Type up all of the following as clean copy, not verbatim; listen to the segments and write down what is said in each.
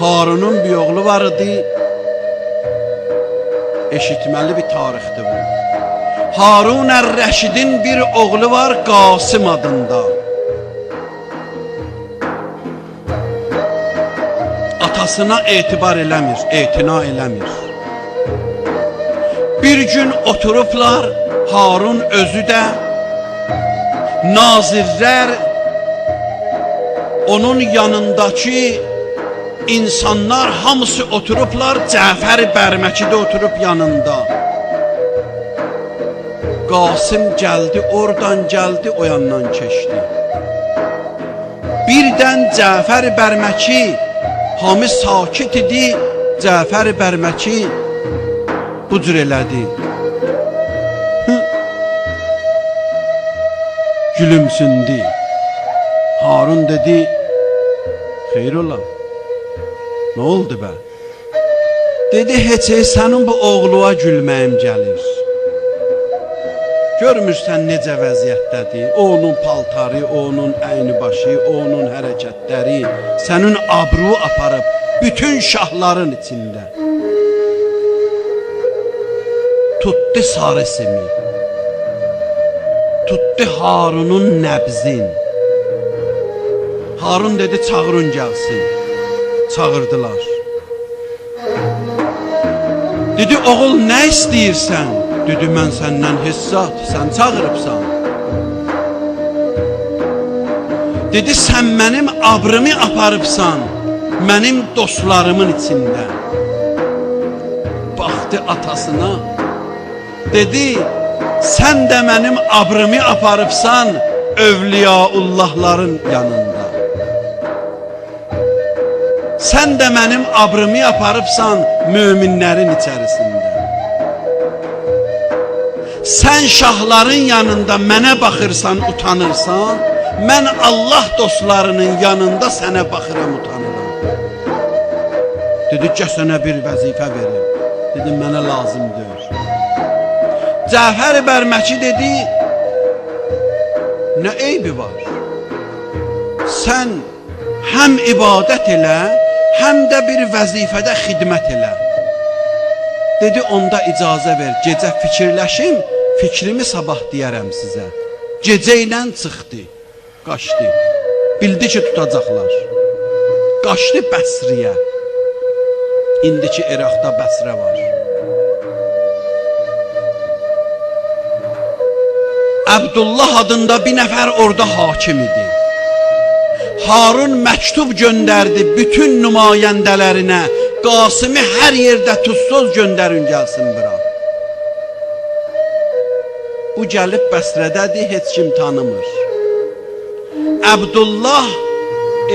Harunun bir oğlu var idi. Eşitməli bir tarixdir bu. Harun ər-Rəşidin bir oğlu var Qasım adında. Atasına etibar eləmir, etina eləmir. Bir gün oturublar, Harun özü də, nazirlər, onun yanındakı insanlar hamısı oturublar, Cəfər Bərməkidə oturub yanında. Qasım gəldi, oradan gəldi, o yandan keçdi. Birdən Cəfər Bərməki, hamı sakit idi, Cəfər Bərməki bu cür elədi. Gülümsündü. Harun dedi, xeyr ola, nə oldu bə? Dedi, heç sənin bu oğluğa gülməyim gəlir. Görmürsən necə vəziyyətdədir, o onun paltarı, o onun əyni başı, o onun hərəkətləri, sənin abru aparıb bütün şahların içində. Tutdu sarısını, tutdu Harunun nəbzin. Harun dedi, çağırın gəlsin. Çağırdılar. Dedi, oğul nə istəyirsən? Dedi, mən səndən hissat, sən çağırıbsan. Dedi, sən mənim abrımı aparıbsan, mənim dostlarımın içində. Baxdı atasına, dedi, sən də mənim abrımı aparıbsan, övliyaullahların yanında. Sən də mənim abrımı aparıbsan, möminlərin içərisində. Sən şahların yanında mənə baxırsan, utanırsan, mən Allah dostlarının yanında sənə baxıram, utanıram. Dedi, gəl sənə bir vəzifə verim. Dedi, mənə lazımdır. Cəfər Bərməki dedi, nə eybi var? Sən həm ibadət elə, həm də bir vəzifədə xidmət elə. Dedi, onda icazə ver, gecə fikirləşim, fikrimi sabah deyərəm sizə. Gecə ilə çıxdı, qaçdı. Bildi ki, tutacaqlar. Qaçdı Bəsriyə. İndiki İraqda Bəsrə var. Əbdullah adında bir nəfər orada hakim idi. Harun məktub göndərdi bütün nümayəndələrinə, Qasımı hər yerdə tuzsuz göndərin gəlsin bura. Bu gəlib Bəsrədədir, heç kim tanımır. Əbdullah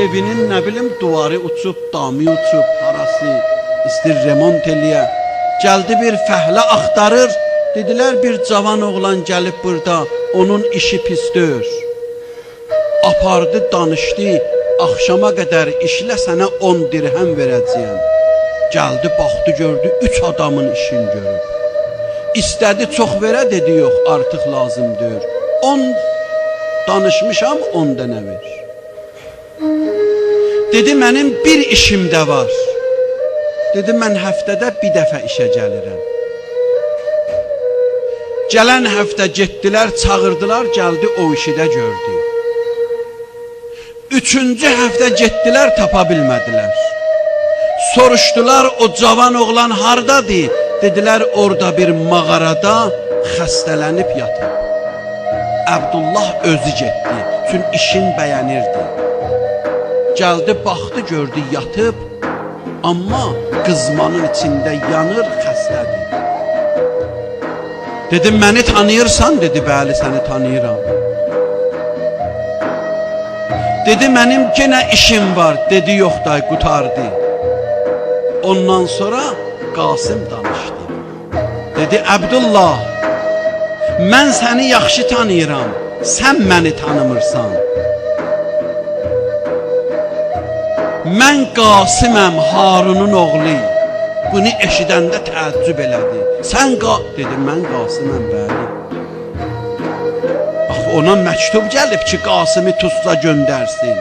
evinin nə bilim duvarı uçub, damı uçub, harası istir remont eləyə. Gəldi bir fəhlə axtarır, dedilər bir cavan oğlan gəlib burada, onun işi pisdir. Apardı, danışdı, axşama qədər işlə sənə 10 dirhəm verəcəyəm. Gəldi, baxdı, gördü, 3 adamın işini görüb. İstədi, çox verə, dedi, yox, artıq lazımdır. 10 danışmışam, 10 dənə ver. Dedi, mənim bir işim də var. Dedi, mən həftədə bir dəfə işə gəlirəm. Gələn həftə getdilər, çağırdılar, gəldi, o işi də gördü. 3-cü həftə getdilər, tapa bilmədilər. Soruşdular, o cavan oğlan hardadır? Dedilər, orada bir mağarada xəstələnib yatıb. Əbdullah özü getdi, çünki işin bəyənirdi. Gəldi, baxdı, gördü, yatıb, amma qızmanın içində yanır, xəstədir. Dedi, məni tanıyırsan? Dedi, bəli, səni tanıyıram. Dedi, mənim yenə işim var. Dedi, yox da, qutardı. Ondan sonra Qasım danışdı. Dedi, Əbdullah, mən səni yaxşı tanıyıram, sən məni tanımırsan. Mən Qasıməm, Harunun oğlu. Bunu eşidəndə təəccüb elədi. Sən dedi, mən Qasıməm, bəli. Axı, ona məktub gəlib ki, Qasımı Tuzla göndərsin.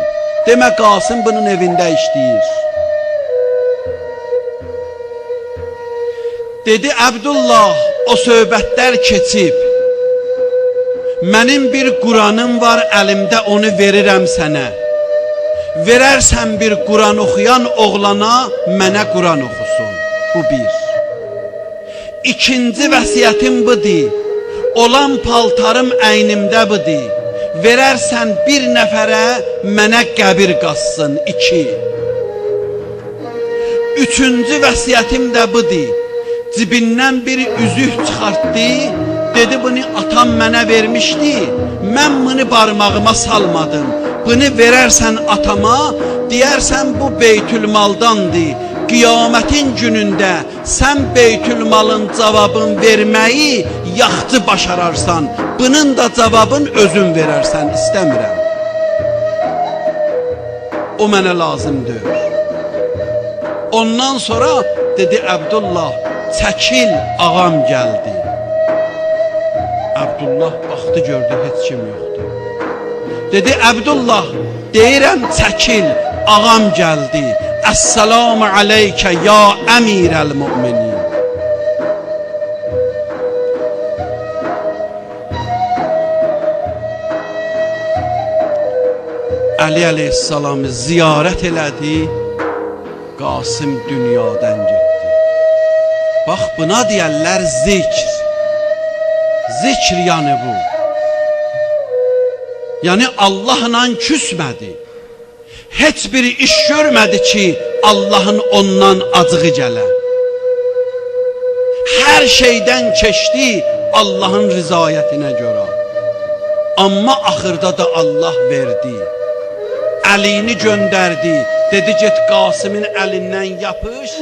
Demə, Qasım bunun evində işləyir. Dedi Əbdullah, o söhbətlər keçib. Mənim bir Quranım var əlimdə, onu verirəm sənə. Verərsən bir Quran oxuyan oğlana, mənə Quran oxusun. Bu bir. İkinci vəsiyyətim budur. Olan paltarım əynimdə budur. Verərsən bir nəfərə, mənə qəbir qazsın. 2. Üçüncü vəsiyyətim də budur. Cibindən bir üzük çıxartdı. Dedi, bunu atam mənə vermişdi. Mən bunu barmağıma salmadım. Bunu verərsən atama, deyərsən bu beytülmaldandır. Qiyamətin günündə sən beytülmalın cavabın verməyi yaxçı başararsan, bunun da cavabın özün verərsən, istəmirəm. O mənə lazımdır. Ondan sonra dedi Əbdullah, çəkil, ağam gəldi. Əbdullah baxdı, gördü, heç kim yoxdur. Dedi Əbdullah, deyirəm çəkil, ağam gəldi. Əssalamu aleykə ya əmirəl-müminin. Əli əleyhissalamı ziyarət elədi, Qasım dünyadan getdi. Bax, buna deyərlər zikr. Zikr yəni bu. Yəni Allahla küsmədi. Heç bir iş görmədi ki, Allahın ondan acığı gələ. Hər şeydən keçdi Allahın rızayətinə görə. Amma axırda da Allah verdi. Əlini göndərdi. Dedi, get Qasımın əlindən yapış.